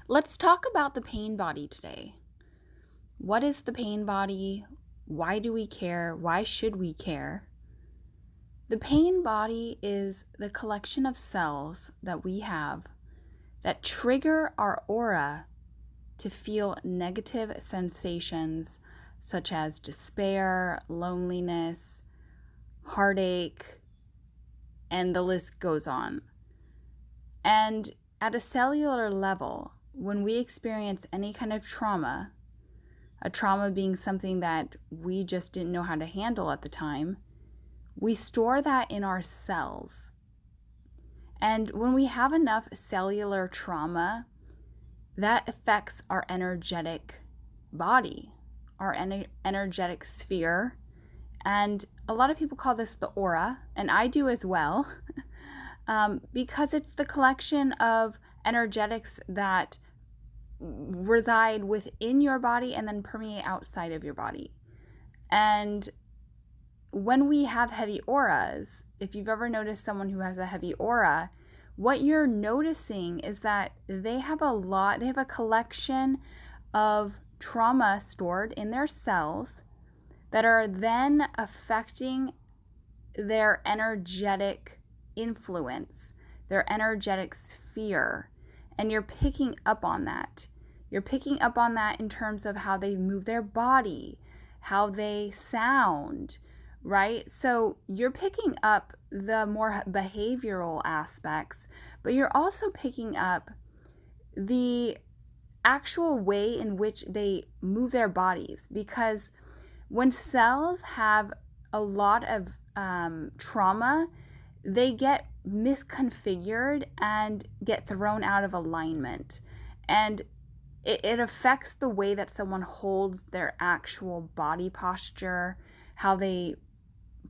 Let's talk about the pain body today. What is the pain body? Why do we care? Why should we care? The pain body is the collection of cells that we have that trigger our aura to feel negative sensations such as despair, loneliness, heartache, and the list goes on. And at a cellular level, when we experience any kind of trauma, a trauma being something that we just didn't know how to handle at the time, we store that in our cells. And when we have enough cellular trauma, that affects our energetic body, our energetic sphere. And a lot of people call this the aura, and I do as well, because it's the collection of energetics that reside within your body and then permeate outside of your body. And when we have heavy auras, if you've ever noticed someone who has a heavy aura, what you're noticing is that they have a collection of trauma stored in their cells that are then affecting their energetic influence, their energetic sphere. And you're picking up on that. You're picking up on that in terms of how they move their body, how they sound, right? So you're picking up the more behavioral aspects, but you're also picking up the actual way in which they move their bodies. Because when cells have a lot of trauma, they get misconfigured and get thrown out of alignment. And it affects the way that someone holds their actual body posture, how they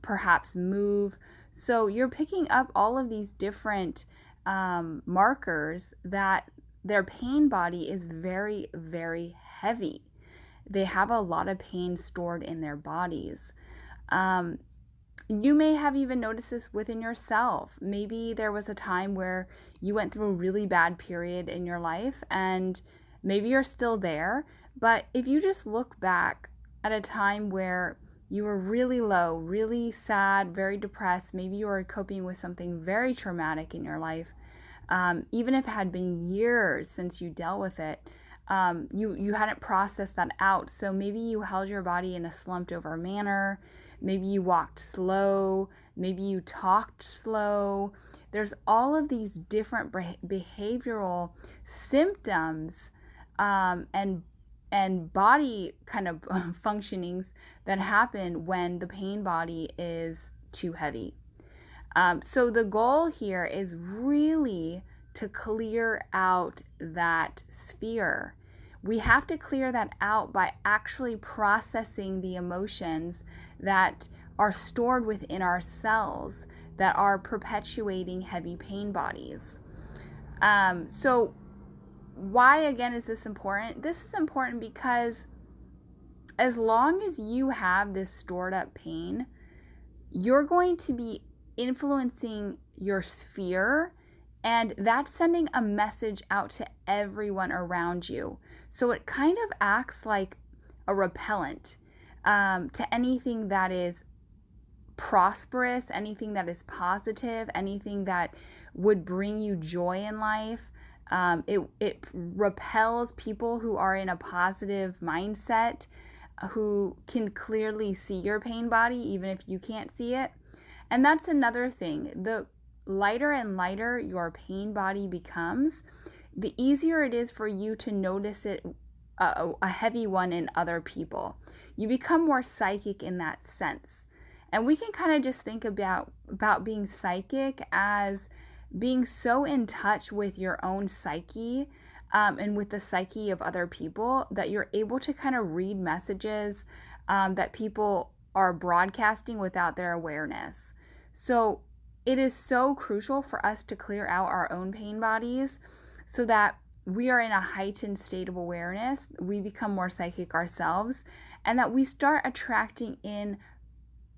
perhaps move. So you're picking up all of these different markers that their pain body is very, very heavy. They have a lot of pain stored in their bodies. You may have even noticed this within yourself. Maybe there was a time where you went through a really bad period in your life, and maybe you're still there. But if you just look back at a time where you were really low, really sad, very depressed, maybe you were coping with something very traumatic in your life, even if it had been years since you dealt with it, you hadn't processed that out. So maybe you held your body in a slumped over manner. Maybe you walked slow. Maybe you talked slow. There's all of these different behavioral symptoms and body kind of functionings that happen when the pain body is too heavy. So the goal here is really to clear out that sphere. We have to clear that out by actually processing the emotions that are stored within our cells that are perpetuating heavy pain bodies. So why, again, is this important? This is important because as long as you have this stored up pain, you're going to be influencing your sphere, and that's sending a message out to everyone around you. So it kind of acts like a repellent to anything that is prosperous, anything that is positive, anything that would bring you joy in life. It repels people who are in a positive mindset, who can clearly see your pain body, even if you can't see it. And that's another thing. The lighter and lighter your pain body becomes, the easier it is for you to notice it, a heavy one in other people. You become more psychic in that sense. And we can kind of just think about being psychic as being so in touch with your own psyche and with the psyche of other people that you're able to kind of read messages that people are broadcasting without their awareness. So it is so crucial for us to clear out our own pain bodies so that we are in a heightened state of awareness, we become more psychic ourselves, and that we start attracting in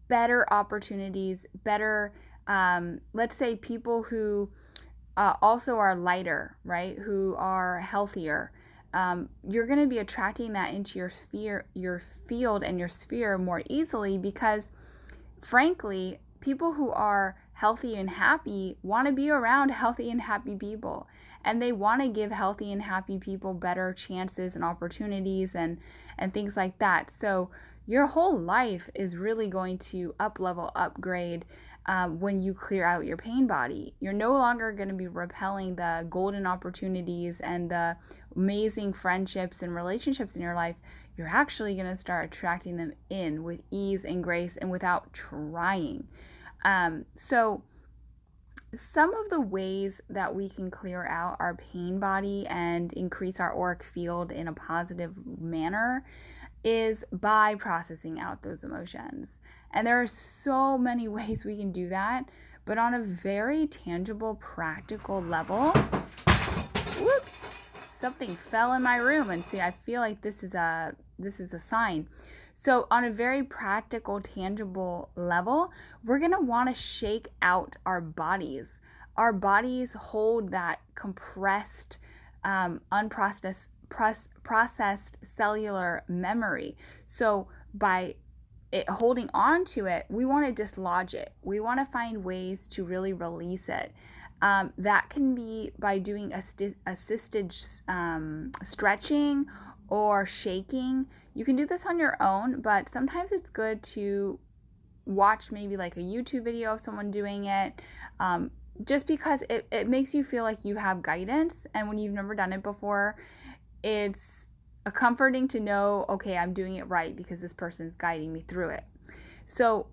better opportunities, better, let's say people who also are lighter, right? Who are healthier. You're going to be attracting that into your field and your sphere more easily because, frankly, people who are healthy and happy want to be around healthy and happy people. And they want to give healthy and happy people better chances and opportunities and things like that. So your whole life is really going to upgrade when you clear out your pain body. You're no longer going to be repelling the golden opportunities and the amazing friendships and relationships in your life. You're actually going to start attracting them in with ease and grace and without trying. So some of the ways that we can clear out our pain body and increase our auric field in a positive manner is by processing out those emotions. And there are so many ways we can do that, but on a very tangible, practical level, whoops, something fell in my room. And see, I feel like this is a sign. So on a very practical, tangible level, we're going to want to shake out our bodies. Our bodies hold that compressed, unprocessed processed cellular memory. So by holding on to it, we want to dislodge it. We want to find ways to really release it. That can be by doing assisted stretching or shaking. You can do this on your own, but sometimes it's good to watch maybe like a YouTube video of someone doing it, just because it makes you feel like you have guidance. And when you've never done it before, it's comforting to know, okay, I'm doing it right because this person's guiding me through it. So,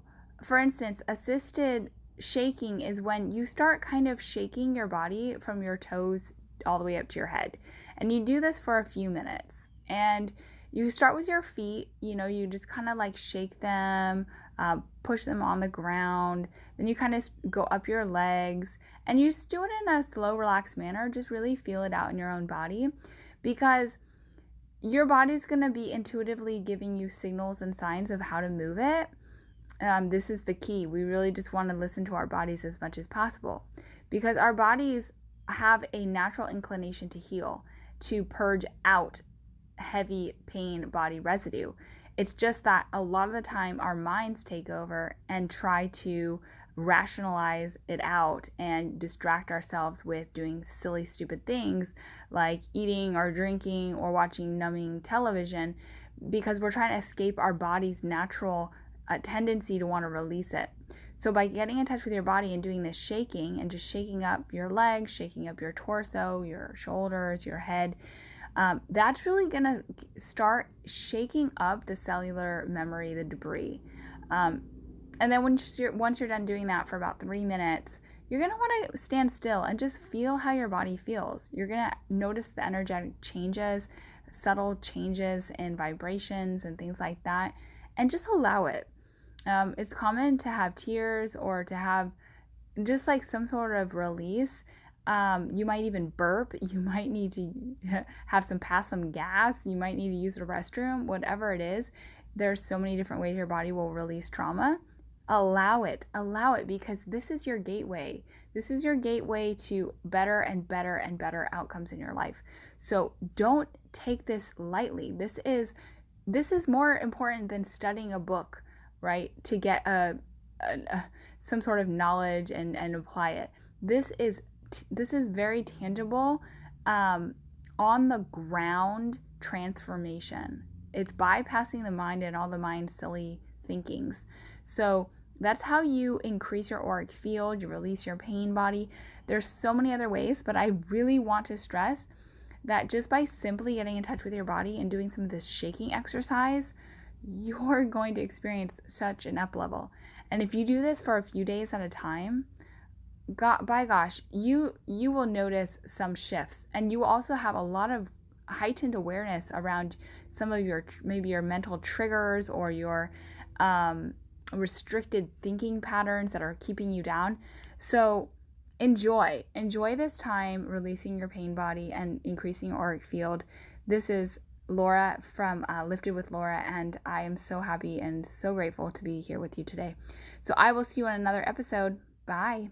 for instance, assisted shaking is when you start kind of shaking your body from your toes all the way up to your head. And you do this for a few minutes. And you start with your feet, you just kind of like shake them, push them on the ground. Then you kind of go up your legs and you just do it in a slow, relaxed manner. Just really feel it out in your own body, because your body's going to be intuitively giving you signals and signs of how to move it. This is the key. We really just want to listen to our bodies as much as possible, because our bodies have a natural inclination to heal, to purge out heavy pain body residue. It's just that a lot of the time our minds take over and try to rationalize it out and distract ourselves with doing silly, stupid things like eating or drinking or watching numbing television, because we're trying to escape our body's natural tendency to want to release it. So by getting in touch with your body and doing this shaking and just shaking up your legs, shaking up your torso, your shoulders, your head, that's really going to start shaking up the cellular memory, the debris. And then once you're done doing that for about 3 minutes, you're going to want to stand still and just feel how your body feels. You're going to notice the energetic changes, subtle changes in vibrations and things like that, and just allow it. It's common to have tears or to have just like some sort of release. You might even burp. You might need to pass some gas. You might need to use the restroom, whatever it is. There's so many different ways your body will release trauma. Allow it, because this is your gateway. This is your gateway to better and better and better outcomes in your life. So don't take this lightly. This is more important than studying a book, right? To get some sort of knowledge and apply it. This is very tangible, on the ground transformation. It's bypassing the mind and all the mind's silly thinkings. So that's how you increase your auric field, you release your pain body. There's so many other ways, but I really want to stress that just by simply getting in touch with your body and doing some of this shaking exercise, you're going to experience such an up level. And if you do this for a few days at a time, you will notice some shifts, and you will also have a lot of heightened awareness around some of your mental triggers or your restricted thinking patterns that are keeping you down. So enjoy this time releasing your pain body and increasing your auric field. This is Laura from Lifted with Laura, and I am so happy and so grateful to be here with you today. So I will see you on another episode. Bye.